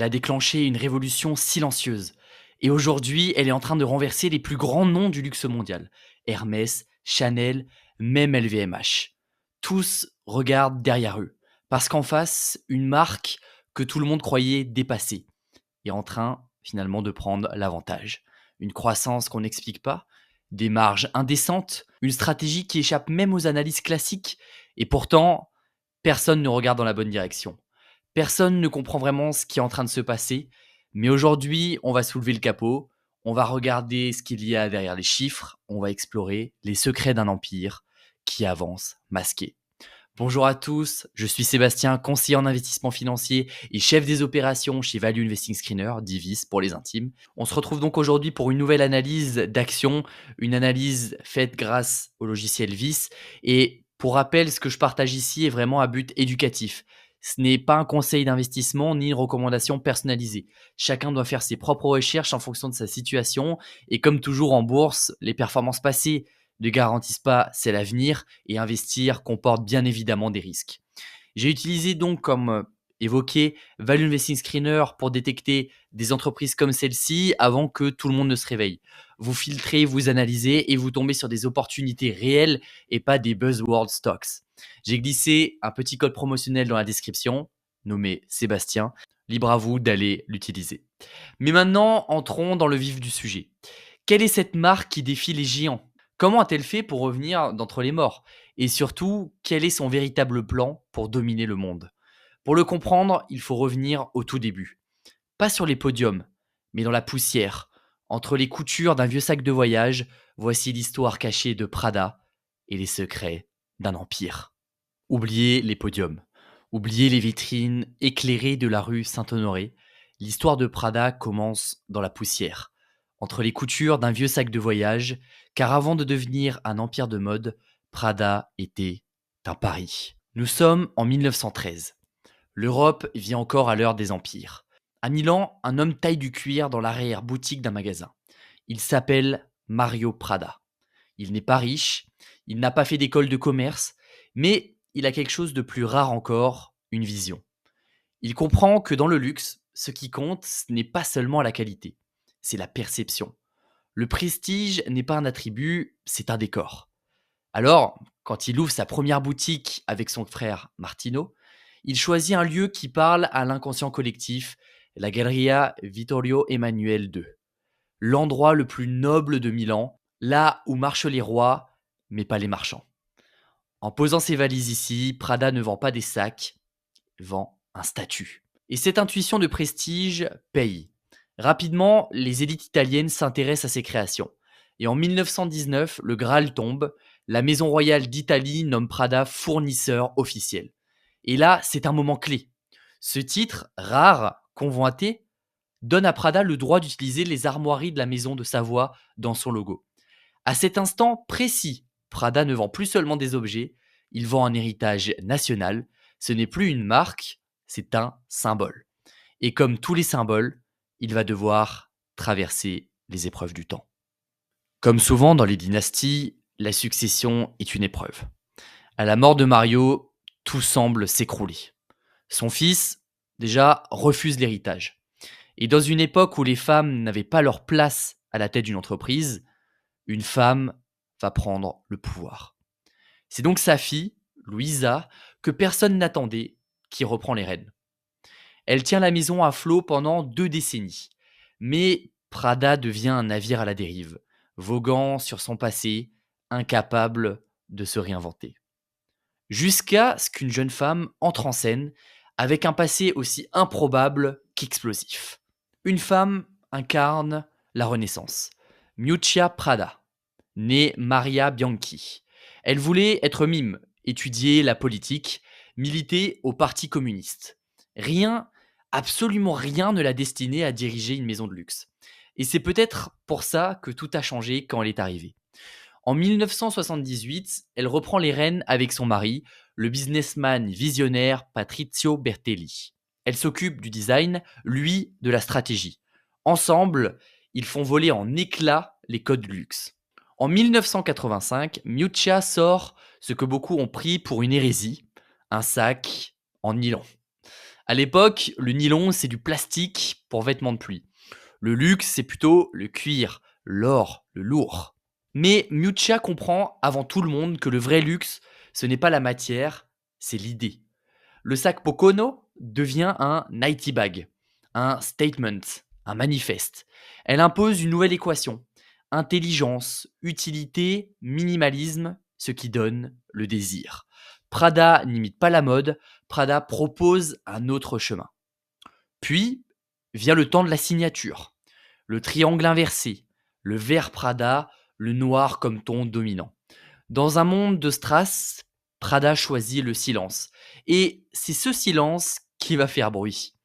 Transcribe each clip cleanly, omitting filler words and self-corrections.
elle a déclenché une révolution silencieuse. Et aujourd'hui, elle est en train de renverser les plus grands noms du luxe mondial. Hermès, Chanel, même LVMH. Tous regardent derrière eux. Parce qu'en face, une marque que tout le monde croyait dépassée est en train finalement de prendre l'avantage. Une croissance qu'on n'explique pas, des marges indécentes, une stratégie qui échappe même aux analyses classiques. Et pourtant, personne ne regarde dans la bonne direction. Personne ne comprend vraiment ce qui est en train de se passer. Mais aujourd'hui, on va soulever le capot, on va regarder ce qu'il y a derrière les chiffres, on va explorer les secrets d'un empire qui avance masqué. Bonjour à tous, je suis Sébastien, conseiller en investissement financier et chef des opérations chez Value Investing Screener, Divis pour les intimes. On se retrouve donc aujourd'hui pour une nouvelle analyse d'action, une analyse faite grâce au logiciel VIS. Et pour rappel, ce que je partage ici est vraiment à but éducatif. Ce n'est pas un conseil d'investissement ni une recommandation personnalisée. Chacun doit faire ses propres recherches en fonction de sa situation. Et comme toujours en bourse, les performances passées ne garantissent pas c'est l'avenir et investir comporte bien évidemment des risques. J'ai utilisé donc comme évoqué Value Investing Screener pour détecter des entreprises comme celle-ci avant que tout le monde ne se réveille. Vous filtrez, vous analysez et vous tombez sur des opportunités réelles et pas des buzzword stocks. J'ai glissé un petit code promotionnel dans la description, nommé Sébastien. Libre à vous d'aller l'utiliser. Mais maintenant, entrons dans le vif du sujet. Quelle est cette marque qui défie les géants? Comment a-t-elle fait pour revenir d'entre les morts? Et surtout, quel est son véritable plan pour dominer le monde? Pour le comprendre, il faut revenir au tout début. Pas sur les podiums, mais dans la poussière. Entre les coutures d'un vieux sac de voyage, voici l'histoire cachée de Prada et les secrets d'un empire. Oubliez les podiums. Oubliez les vitrines éclairées de la rue Saint-Honoré. L'histoire de Prada commence dans la poussière, entre les coutures d'un vieux sac de voyage, car avant de devenir un empire de mode, Prada était un pari. Nous sommes en 1913. L'Europe vit encore à l'heure des empires. À Milan, un homme taille du cuir dans l'arrière-boutique d'un magasin. Il s'appelle Mario Prada. Il n'est pas riche, il n'a pas fait d'école de commerce, mais il a quelque chose de plus rare encore, une vision. Il comprend que dans le luxe, ce qui compte, ce n'est pas seulement la qualité, c'est la perception. Le prestige n'est pas un attribut, c'est un décor. Alors, quand il ouvre sa première boutique avec son frère Martino, il choisit un lieu qui parle à l'inconscient collectif, la Galleria Vittorio Emanuele II. L'endroit le plus noble de Milan, là où marchent les rois, mais pas les marchands. En posant ses valises ici, Prada ne vend pas des sacs, il vend un statut. Et cette intuition de prestige paye. Rapidement, les élites italiennes s'intéressent à ses créations. Et en 1919, le Graal tombe, la Maison royale d'Italie nomme Prada fournisseur officiel. Et là, c'est un moment clé. Ce titre, rare, convoité, donne à Prada le droit d'utiliser les armoiries de la maison de Savoie dans son logo. À cet instant précis, Prada ne vend plus seulement des objets, il vend un héritage national. Ce n'est plus une marque, c'est un symbole. Et comme tous les symboles, il va devoir traverser les épreuves du temps. Comme souvent dans les dynasties, la succession est une épreuve. À la mort de Mario, tout semble s'écrouler. Son fils, déjà, refuse l'héritage. Et dans une époque où les femmes n'avaient pas leur place à la tête d'une entreprise, une femme va prendre le pouvoir. C'est donc sa fille, Louisa, que personne n'attendait, qui reprend les rênes. Elle tient la maison à flot pendant 2 décennies. Mais Prada devient un navire à la dérive, voguant sur son passé, incapable de se réinventer. Jusqu'à ce qu'une jeune femme entre en scène avec un passé aussi improbable qu'explosif. Une femme incarne la Renaissance. Miuccia Prada, née Maria Bianchi. Elle voulait être mime, étudier la politique, militer au Parti communiste. Rien, absolument rien ne l'a destinée à diriger une maison de luxe. Et c'est peut-être pour ça que tout a changé quand elle est arrivée. En 1978, elle reprend les rênes avec son mari, le businessman visionnaire Patrizio Bertelli. Elle s'occupe du design, lui de la stratégie. Ensemble, ils font voler en éclats les codes du luxe. En 1985, Miuccia sort ce que beaucoup ont pris pour une hérésie, un sac en nylon. À l'époque, le nylon, c'est du plastique pour vêtements de pluie. Le luxe, c'est plutôt le cuir, l'or, le lourd. Mais Miuccia comprend avant tout le monde que le vrai luxe, ce n'est pas la matière, c'est l'idée. Le sac Pocono devient un nighty bag, un statement, un manifeste. Elle impose une nouvelle équation. Intelligence, utilité, minimalisme, ce qui donne le désir. Prada n'imite pas la mode, Prada propose un autre chemin. Puis vient le temps de la signature. Le triangle inversé, le vert Prada, le noir comme ton dominant. Dans un monde de strass, Prada choisit le silence. Et c'est ce silence qui va faire bruit.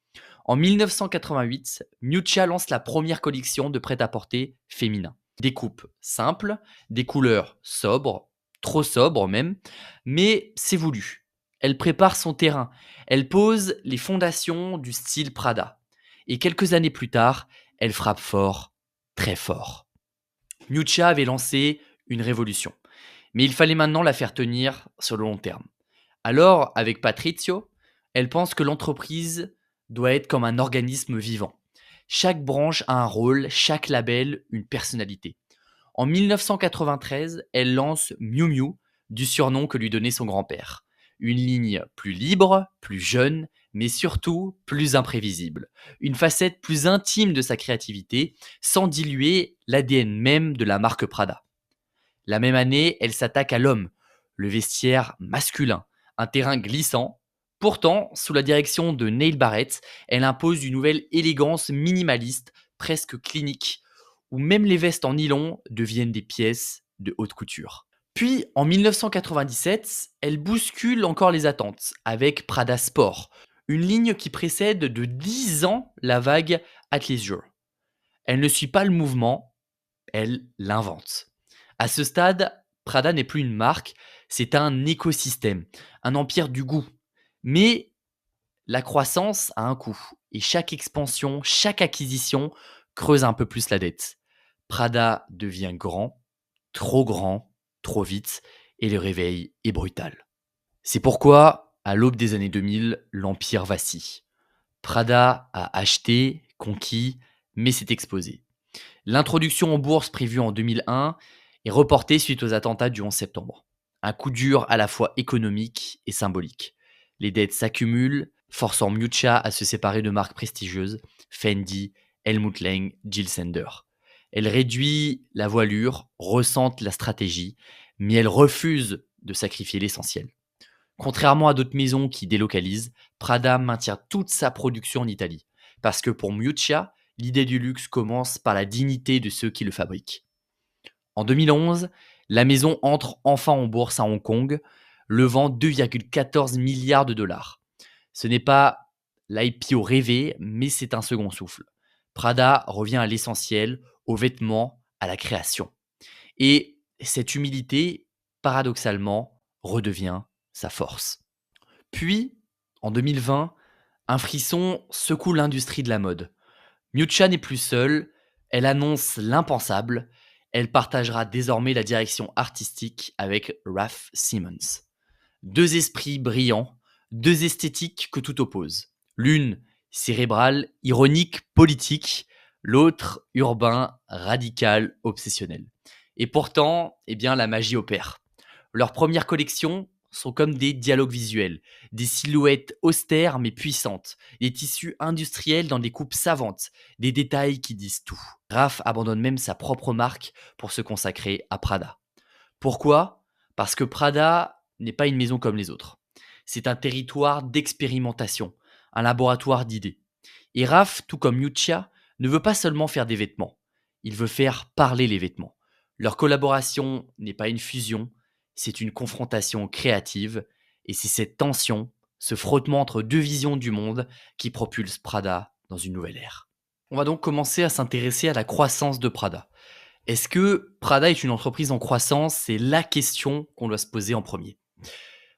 En 1988, Miuccia lance la première collection de prêt-à-porter féminin. Des coupes simples, des couleurs sobres, trop sobres même, mais c'est voulu. Elle prépare son terrain, elle pose les fondations du style Prada. Et quelques années plus tard, elle frappe fort, très fort. Miuccia avait lancé une révolution. Mais il fallait maintenant la faire tenir sur le long terme. Alors, avec Patrizio, elle pense que l'entreprise doit être comme un organisme vivant. Chaque branche a un rôle, chaque label une personnalité. En 1993, elle lance Miu Miu, du surnom que lui donnait son grand-père. Une ligne plus libre, plus jeune, mais surtout plus imprévisible. Une facette plus intime de sa créativité, sans diluer l'ADN même de la marque Prada. La même année, elle s'attaque à l'homme, le vestiaire masculin, un terrain glissant. Pourtant, sous la direction de Neil Barrett, elle impose une nouvelle élégance minimaliste, presque clinique, où même les vestes en nylon deviennent des pièces de haute couture. Puis, en 1997, elle bouscule encore les attentes avec Prada Sport, une ligne qui précède de 10 ans la vague Athleisure. Elle ne suit pas le mouvement, elle l'invente. À ce stade, Prada n'est plus une marque, c'est un écosystème, un empire du goût. Mais la croissance a un coût, et chaque expansion, chaque acquisition creuse un peu plus la dette. Prada devient grand, trop vite, et le réveil est brutal. C'est pourquoi, à l'aube des années 2000, l'empire vacille. Prada a acheté, conquis, mais s'est exposé. L'introduction en bourse prévue en 2001 est reportée suite aux attentats du 11 septembre. Un coup dur à la fois économique et symbolique. Les dettes s'accumulent, forçant Miuccia à se séparer de marques prestigieuses, Fendi, Helmut Lang, Jil Sander. Elle réduit la voilure, ressente la stratégie, mais elle refuse de sacrifier l'essentiel. Contrairement à d'autres maisons qui délocalisent, Prada maintient toute sa production en Italie. Parce que pour Miuccia, l'idée du luxe commence par la dignité de ceux qui le fabriquent. En 2011, la maison entre enfin en bourse à Hong Kong, levant 2,14 milliards de dollars. Ce n'est pas l'IPO rêvé, mais c'est un second souffle. Prada revient à l'essentiel, aux vêtements, à la création. Et cette humilité, paradoxalement, redevient sa force. Puis, en 2020, un frisson secoue l'industrie de la mode. Miuccia n'est plus seule, elle annonce l'impensable, elle partagera désormais la direction artistique avec Raf Simons. Deux esprits brillants, deux esthétiques que tout oppose. L'une cérébrale, ironique, politique, l'autre urbain, radical, obsessionnel. Et pourtant, eh bien, la magie opère. Leurs premières collections sont comme des dialogues visuels, des silhouettes austères mais puissantes, des tissus industriels dans des coupes savantes, des détails qui disent tout. Raf abandonne même sa propre marque pour se consacrer à Prada. Pourquoi? Parce que Prada n'est pas une maison comme les autres. C'est un territoire d'expérimentation, un laboratoire d'idées. Et Raf, tout comme Miuccia, ne veut pas seulement faire des vêtements, il veut faire parler les vêtements. Leur collaboration n'est pas une fusion, c'est une confrontation créative, et c'est cette tension, ce frottement entre deux visions du monde qui propulse Prada dans une nouvelle ère. On va donc commencer à s'intéresser à la croissance de Prada. Est-ce que Prada est une entreprise en croissance? C'est la question qu'on doit se poser en premier.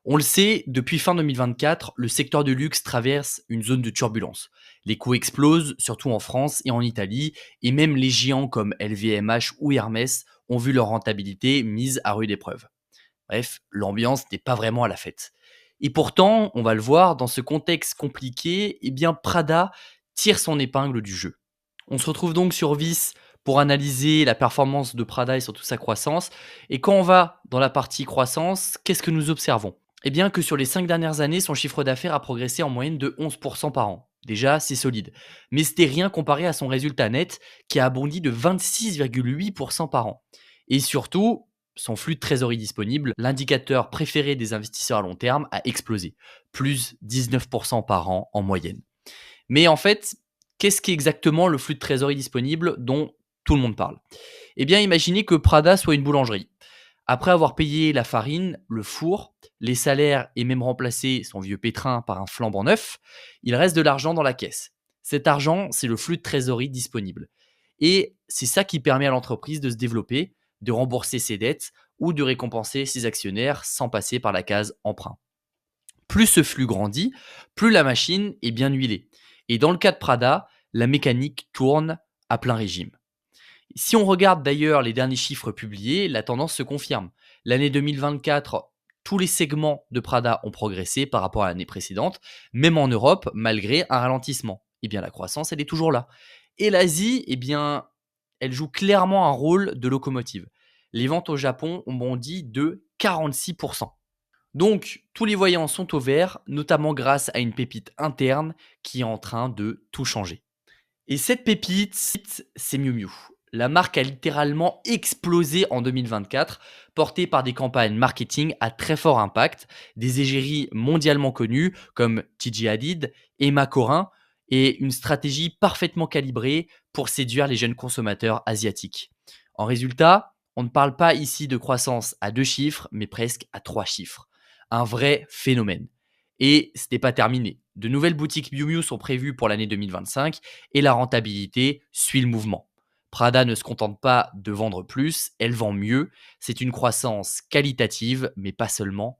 On le sait, depuis fin 2024, le secteur du luxe traverse une zone de turbulence. Les coûts explosent, surtout en France et en Italie, et même les géants comme LVMH ou Hermès ont vu leur rentabilité mise à rude épreuve. Bref, l'ambiance n'est pas vraiment à la fête. Et pourtant, on va le voir, dans ce contexte compliqué, eh bien Prada tire son épingle du jeu. On se retrouve donc sur Vice pour analyser la performance de Prada et surtout sa croissance. Et quand on va dans la partie croissance, qu'est-ce que nous observons? Eh bien que sur les 5 dernières années, son chiffre d'affaires a progressé en moyenne de 11% par an. Déjà, c'est solide. Mais c'était rien comparé à son résultat net qui a bondi de 26,8% par an. Et surtout, son flux de trésorerie disponible, l'indicateur préféré des investisseurs à long terme, a explosé. Plus 19% par an en moyenne. Mais en fait, qu'est-ce qu'est exactement le flux de trésorerie disponible dont tout le monde parle? Eh bien, imaginez que Prada soit une boulangerie. Après avoir payé la farine, le four, les salaires et même remplacé son vieux pétrin par un flambant neuf, il reste de l'argent dans la caisse. Cet argent, c'est le flux de trésorerie disponible. Et c'est ça qui permet à l'entreprise de se développer, de rembourser ses dettes ou de récompenser ses actionnaires sans passer par la case emprunt. Plus ce flux grandit, plus la machine est bien huilée. Et dans le cas de Prada, la mécanique tourne à plein régime. Si on regarde d'ailleurs les derniers chiffres publiés, la tendance se confirme. L'année 2024, tous les segments de Prada ont progressé par rapport à l'année précédente, même en Europe, malgré un ralentissement. Eh bien, la croissance, elle est toujours là. Et l'Asie, eh bien, elle joue clairement un rôle de locomotive. Les ventes au Japon ont bondi de 46%. Donc, tous les voyants sont au vert, notamment grâce à une pépite interne qui est en train de tout changer. Et cette pépite, c'est Miu Miu. La marque a littéralement explosé en 2024, portée par des campagnes marketing à très fort impact, des égéries mondialement connues comme Gigi Hadid, Emma Corrin, et une stratégie parfaitement calibrée pour séduire les jeunes consommateurs asiatiques. En résultat, on ne parle pas ici de croissance à 2 chiffres, mais presque à 3 chiffres. Un vrai phénomène. Et ce n'est pas terminé. De nouvelles boutiques Miu Miu sont prévues pour l'année 2025 et la rentabilité suit le mouvement. Prada ne se contente pas de vendre plus, elle vend mieux. C'est une croissance qualitative, mais pas seulement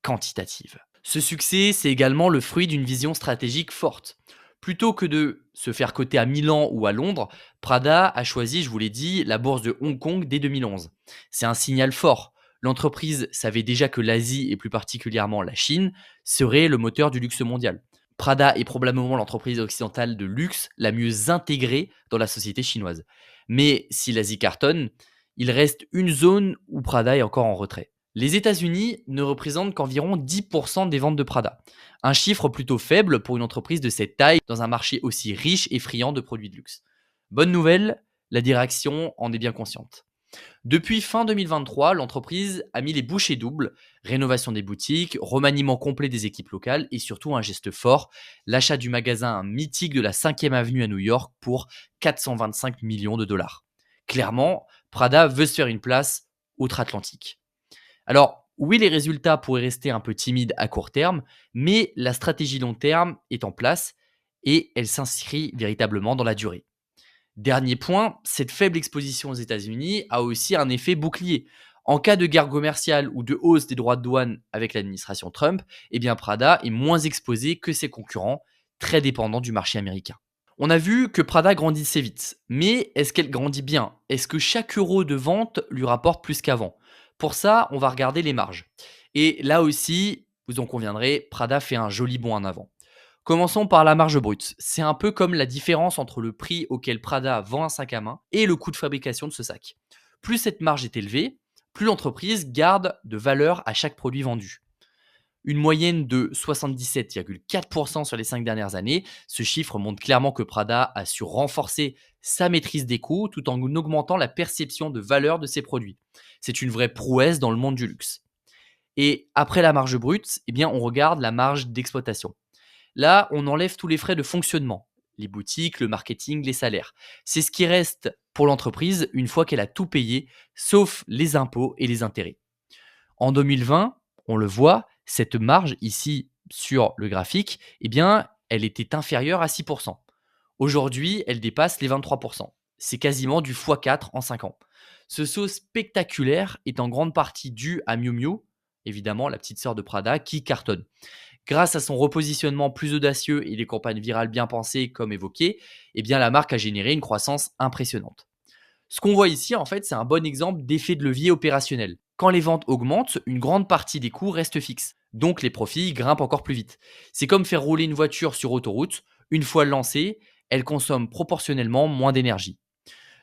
quantitative. Ce succès, c'est également le fruit d'une vision stratégique forte. Plutôt que de se faire coter à Milan ou à Londres, Prada a choisi, je vous l'ai dit, la bourse de Hong Kong dès 2011. C'est un signal fort. L'entreprise savait déjà que l'Asie, et plus particulièrement la Chine, serait le moteur du luxe mondial. Prada est probablement l'entreprise occidentale de luxe la mieux intégrée dans la société chinoise. Mais si l'Asie cartonne, il reste une zone où Prada est encore en retrait. Les États-Unis ne représentent qu'environ 10% des ventes de Prada. Un chiffre plutôt faible pour une entreprise de cette taille dans un marché aussi riche et friand de produits de luxe. Bonne nouvelle, la direction en est bien consciente. Depuis fin 2023, l'entreprise a mis les bouchées doubles, rénovation des boutiques, remaniement complet des équipes locales et surtout un geste fort, l'achat du magasin mythique de la 5e avenue à New York pour 425 millions de dollars. Clairement, Prada veut se faire une place outre-Atlantique. Alors, oui, les résultats pourraient rester un peu timides à court terme, mais la stratégie long terme est en place et elle s'inscrit véritablement dans la durée. Dernier point, cette faible exposition aux États-Unis a aussi un effet bouclier. En cas de guerre commerciale ou de hausse des droits de douane avec l'administration Trump, eh bien Prada est moins exposé que ses concurrents, très dépendants du marché américain. On a vu que Prada grandissait vite, mais est-ce qu'elle grandit bien? Est-ce que chaque euro de vente lui rapporte plus qu'avant? Pour ça, on va regarder les marges. Et là aussi, vous en conviendrez, Prada fait un joli bond en avant. Commençons par la marge brute. C'est un peu comme la différence entre le prix auquel Prada vend un sac à main et le coût de fabrication de ce sac. Plus cette marge est élevée, plus l'entreprise garde de valeur à chaque produit vendu. Une moyenne de 77,4% sur les 5 dernières années, ce chiffre montre clairement que Prada a su renforcer sa maîtrise des coûts tout en augmentant la perception de valeur de ses produits. C'est une vraie prouesse dans le monde du luxe. Et après la marge brute, eh bien, on regarde la marge d'exploitation. Là, on enlève tous les frais de fonctionnement, les boutiques, le marketing, les salaires. C'est ce qui reste pour l'entreprise une fois qu'elle a tout payé, sauf les impôts et les intérêts. En 2020, on le voit, cette marge ici sur le graphique, eh bien, elle était inférieure à 6%. Aujourd'hui, elle dépasse les 23%. C'est quasiment du x4 en 5 ans. Ce saut spectaculaire est en grande partie dû à Miu Miu, évidemment la petite sœur de Prada, qui cartonne. Grâce à son repositionnement plus audacieux et des campagnes virales bien pensées comme évoqué, eh bien la marque a généré une croissance impressionnante. Ce qu'on voit ici, en fait, c'est un bon exemple d'effet de levier opérationnel. Quand les ventes augmentent, une grande partie des coûts reste fixe. Donc les profits grimpent encore plus vite. C'est comme faire rouler une voiture sur autoroute. Une fois lancée, elle consomme proportionnellement moins d'énergie.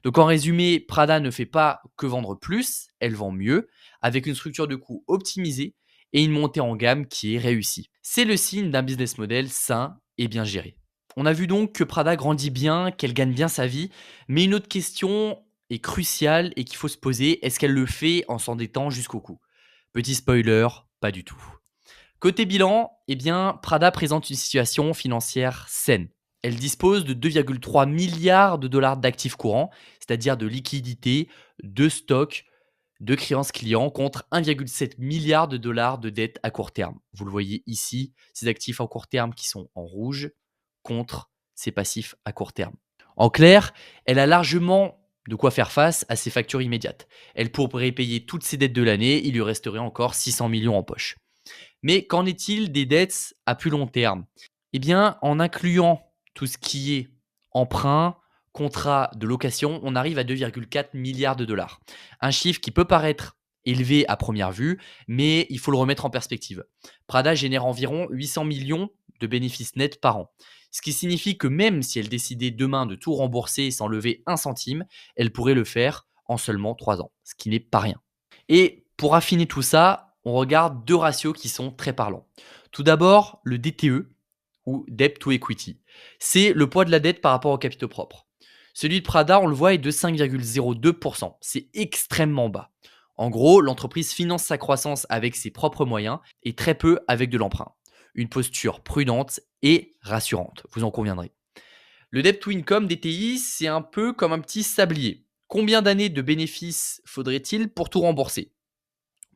Donc en résumé, Prada ne fait pas que vendre plus, elle vend mieux, avec une structure de coût optimisée et une montée en gamme qui est réussie. C'est le signe d'un business model sain et bien géré. On a vu donc que Prada grandit bien, qu'elle gagne bien sa vie, mais une autre question est cruciale et qu'il faut se poser, est-ce qu'elle le fait en s'endettant jusqu'au cou? Petit spoiler, pas du tout. Côté bilan, eh bien, Prada présente une situation financière saine. Elle dispose de 2,3 milliards de dollars d'actifs courants, c'est-à-dire de liquidités, de stocks, de créances clients contre 1,7 milliard de dollars de dettes à court terme. Vous le voyez ici, ces actifs à court terme qui sont en rouge contre ces passifs à court terme. En clair, elle a largement de quoi faire face à ses factures immédiates. Elle pourrait payer toutes ses dettes de l'année, il lui resterait encore 600 millions en poche. Mais qu'en est-il des dettes à plus long terme? Eh bien, en incluant tout ce qui est emprunt, contrat de location, on arrive à 2,4 milliards de dollars. Un chiffre qui peut paraître élevé à première vue, mais il faut le remettre en perspective. Prada génère environ 800 millions de bénéfices nets par an. Ce qui signifie que même si elle décidait demain de tout rembourser sans lever un centime, elle pourrait le faire en seulement 3 ans, ce qui n'est pas rien. Et pour affiner tout ça, on regarde deux ratios qui sont très parlants. Tout d'abord, le DTE, ou Debt to Equity. C'est le poids de la dette par rapport au capitaux propres. Celui de Prada, on le voit, est de 5,02%. C'est extrêmement bas. En gros, l'entreprise finance sa croissance avec ses propres moyens et très peu avec de l'emprunt. Une posture prudente et rassurante, vous en conviendrez. Le debt to income DTI, c'est un peu comme un petit sablier. Combien d'années de bénéfices faudrait-il pour tout rembourser?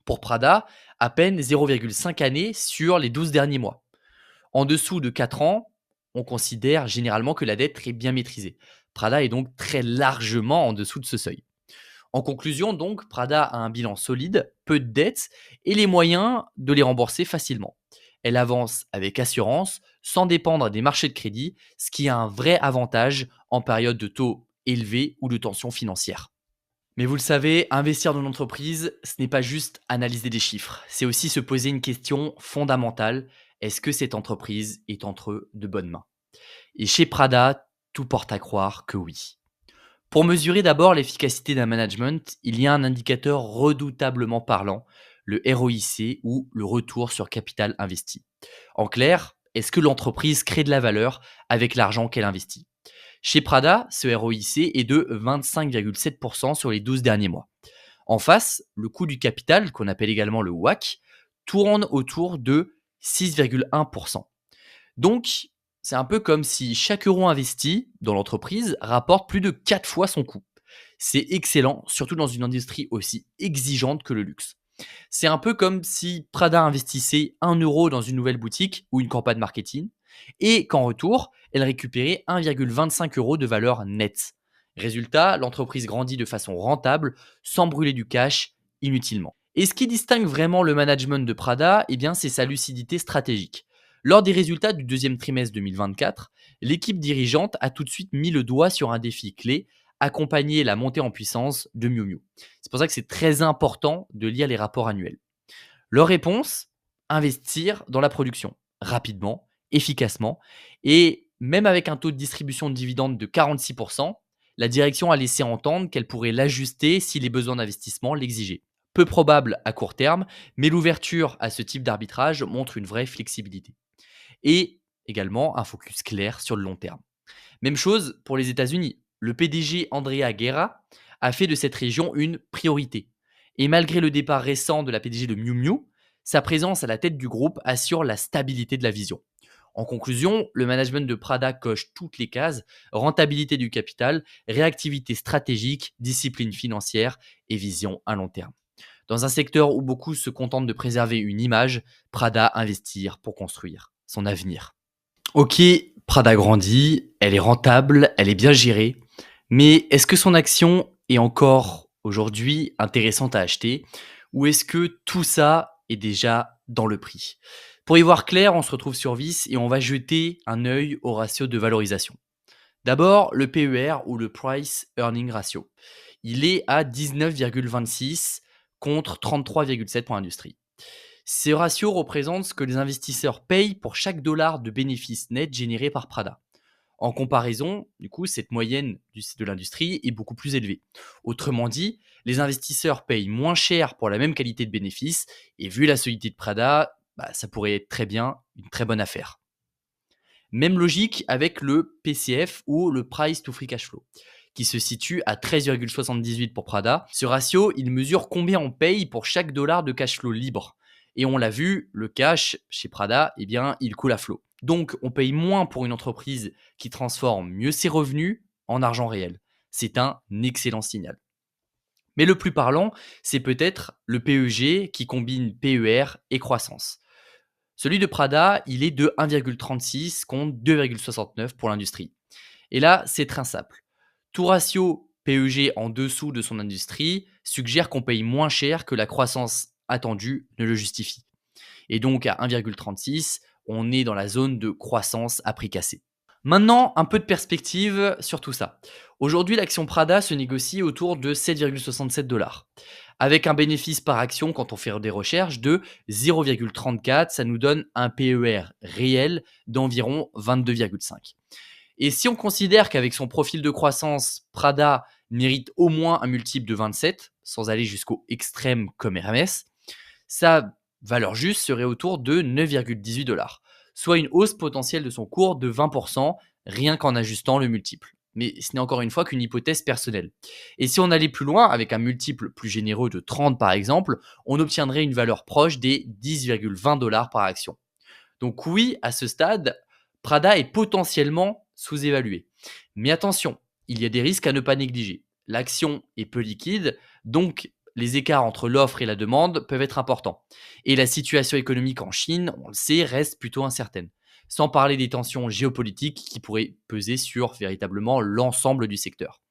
Pour Prada, à peine 0,5 années sur les 12 derniers mois. En dessous de 4 ans, on considère généralement que la dette est bien maîtrisée. Prada est donc très largement en dessous de ce seuil. En conclusion, donc, Prada a un bilan solide, peu de dettes et les moyens de les rembourser facilement. Elle avance avec assurance, sans dépendre des marchés de crédit, ce qui a un vrai avantage en période de taux élevés ou de tensions financières. Mais vous le savez, investir dans une entreprise, ce n'est pas juste analyser des chiffres, c'est aussi se poser une question fondamentale. Est-ce que cette entreprise est entre de bonnes mains? Et chez Prada, tout porte à croire que oui. Pour mesurer d'abord l'efficacité d'un management, il y a un indicateur redoutablement parlant, le ROIC ou le retour sur capital investi. En clair, est-ce que l'entreprise crée de la valeur avec l'argent qu'elle investit? Chez Prada, ce ROIC est de 25,7% sur les 12 derniers mois. En face, le coût du capital, qu'on appelle également le WACC, tourne autour de 6,1%. Donc, c'est un peu comme si chaque euro investi dans l'entreprise rapporte plus de 4 fois son coût. C'est excellent, surtout dans une industrie aussi exigeante que le luxe. C'est un peu comme si Prada investissait 1 euro dans une nouvelle boutique ou une campagne marketing et qu'en retour, elle récupérait 1,25 euros de valeur nette. Résultat, l'entreprise grandit de façon rentable sans brûler du cash inutilement. Et ce qui distingue vraiment le management de Prada, eh bien, c'est sa lucidité stratégique. Lors des résultats du deuxième trimestre 2024, l'équipe dirigeante a tout de suite mis le doigt sur un défi clé, accompagner la montée en puissance de Miu Miu. C'est pour ça que c'est très important de lire les rapports annuels. Leur réponse, investir dans la production, rapidement, efficacement, et même avec un taux de distribution de dividendes de 46%, la direction a laissé entendre qu'elle pourrait l'ajuster si les besoins d'investissement l'exigeaient. Peu probable à court terme, mais l'ouverture à ce type d'arbitrage montre une vraie flexibilité. Et également un focus clair sur le long terme. Même chose pour les États-Unis. Le PDG Andrea Guerra a fait de cette région une priorité. Et malgré le départ récent de la PDG de Miu Miu, sa présence à la tête du groupe assure la stabilité de la vision. En conclusion, le management de Prada coche toutes les cases, rentabilité du capital, réactivité stratégique, discipline financière et vision à long terme. Dans un secteur où beaucoup se contentent de préserver une image, Prada investir pour construire son avenir. Ok, Prada grandit, elle est rentable, elle est bien gérée, mais est-ce que son action est encore aujourd'hui intéressante à acheter ou est-ce que tout ça est déjà dans le prix? Pour y voir clair, on se retrouve sur Vice et on va jeter un œil au ratio de valorisation. D'abord, le PER ou le Price Earning Ratio. Il est à 19,26 contre 33,7 pour l'industrie. Ces ratios représentent ce que les investisseurs payent pour chaque dollar de bénéfice net généré par Prada. En comparaison, du coup, cette moyenne de l'industrie est beaucoup plus élevée. Autrement dit, les investisseurs payent moins cher pour la même qualité de bénéfice et vu la solidité de Prada, ça pourrait être très bien une très bonne affaire. Même logique avec le PCF ou le Price to Free Cash Flow, qui se situe à 13,78 pour Prada. Ce ratio, il mesure combien on paye pour chaque dollar de cash flow libre. Et on l'a vu, le cash chez Prada, eh bien, il coule à flot. Donc, on paye moins pour une entreprise qui transforme mieux ses revenus en argent réel. C'est un excellent signal. Mais le plus parlant, c'est peut-être le PEG qui combine PER et croissance. Celui de Prada, il est de 1,36 contre 2,69 pour l'industrie. Et là, c'est très simple. Tout ratio PEG en dessous de son industrie suggère qu'on paye moins cher que la croissance attendue ne le justifie. Et donc à 1,36, on est dans la zone de croissance à prix cassé. Maintenant, un peu de perspective sur tout ça. Aujourd'hui, l'action Prada se négocie autour de 7,67 $. Avec un bénéfice par action, quand on fait des recherches, de 0,34, ça nous donne un PER réel d'environ 22,5. Et si on considère qu'avec son profil de croissance, Prada mérite au moins un multiple de 27, sans aller jusqu'au extrême comme Hermès, sa valeur juste serait autour de 9,18 $, soit une hausse potentielle de son cours de 20%, rien qu'en ajustant le multiple. Mais ce n'est encore une fois qu'une hypothèse personnelle. Et si on allait plus loin, avec un multiple plus généreux de 30 par exemple, on obtiendrait une valeur proche des 10,20 $ par action. Donc oui, à ce stade, Prada est potentiellement sous-évalué. Mais attention, il y a des risques à ne pas négliger. L'action est peu liquide, donc les écarts entre l'offre et la demande peuvent être importants. Et la situation économique en Chine, on le sait, reste plutôt incertaine. Sans parler des tensions géopolitiques qui pourraient peser sur véritablement l'ensemble du secteur.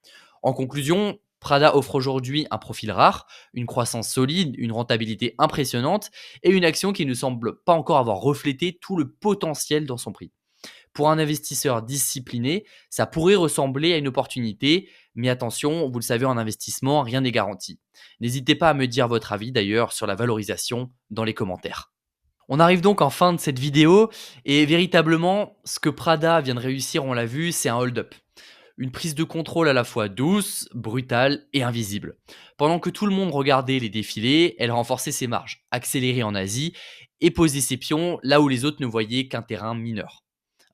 En conclusion, Prada offre aujourd'hui un profil rare, une croissance solide, une rentabilité impressionnante et une action qui ne semble pas encore avoir reflété tout le potentiel dans son prix. Pour un investisseur discipliné, ça pourrait ressembler à une opportunité, mais attention, vous le savez, en investissement, rien n'est garanti. N'hésitez pas à me dire votre avis d'ailleurs sur la valorisation dans les commentaires. On arrive donc en fin de cette vidéo et véritablement, ce que Prada vient de réussir, on l'a vu, c'est un hold-up. Une prise de contrôle à la fois douce, brutale et invisible. Pendant que tout le monde regardait les défilés, elle renforçait ses marges, accélérait en Asie et posait ses pions là où les autres ne voyaient qu'un terrain mineur.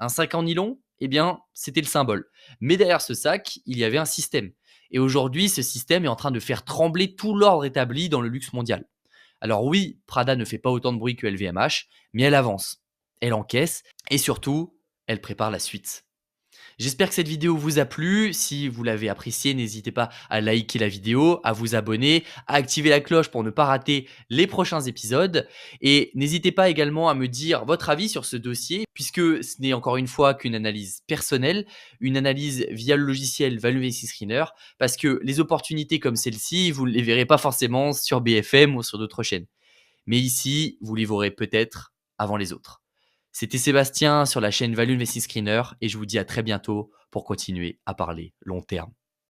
Un sac en nylon, eh bien, c'était le symbole. Mais derrière ce sac, il y avait un système. Et aujourd'hui, ce système est en train de faire trembler tout l'ordre établi dans le luxe mondial. Alors oui, Prada ne fait pas autant de bruit que LVMH, mais elle avance, elle encaisse et surtout, elle prépare la suite. J'espère que cette vidéo vous a plu. Si vous l'avez appréciée, n'hésitez pas à liker la vidéo, à vous abonner, à activer la cloche pour ne pas rater les prochains épisodes. Et n'hésitez pas également à me dire votre avis sur ce dossier, puisque ce n'est encore une fois qu'une analyse personnelle, une analyse via le logiciel Valuation Screener, parce que les opportunités comme celle-ci, vous ne les verrez pas forcément sur BFM ou sur d'autres chaînes. Mais ici, vous les verrez peut-être avant les autres. C'était Sébastien sur la chaîne Value Investing Screener et je vous dis à très bientôt pour continuer à parler long terme.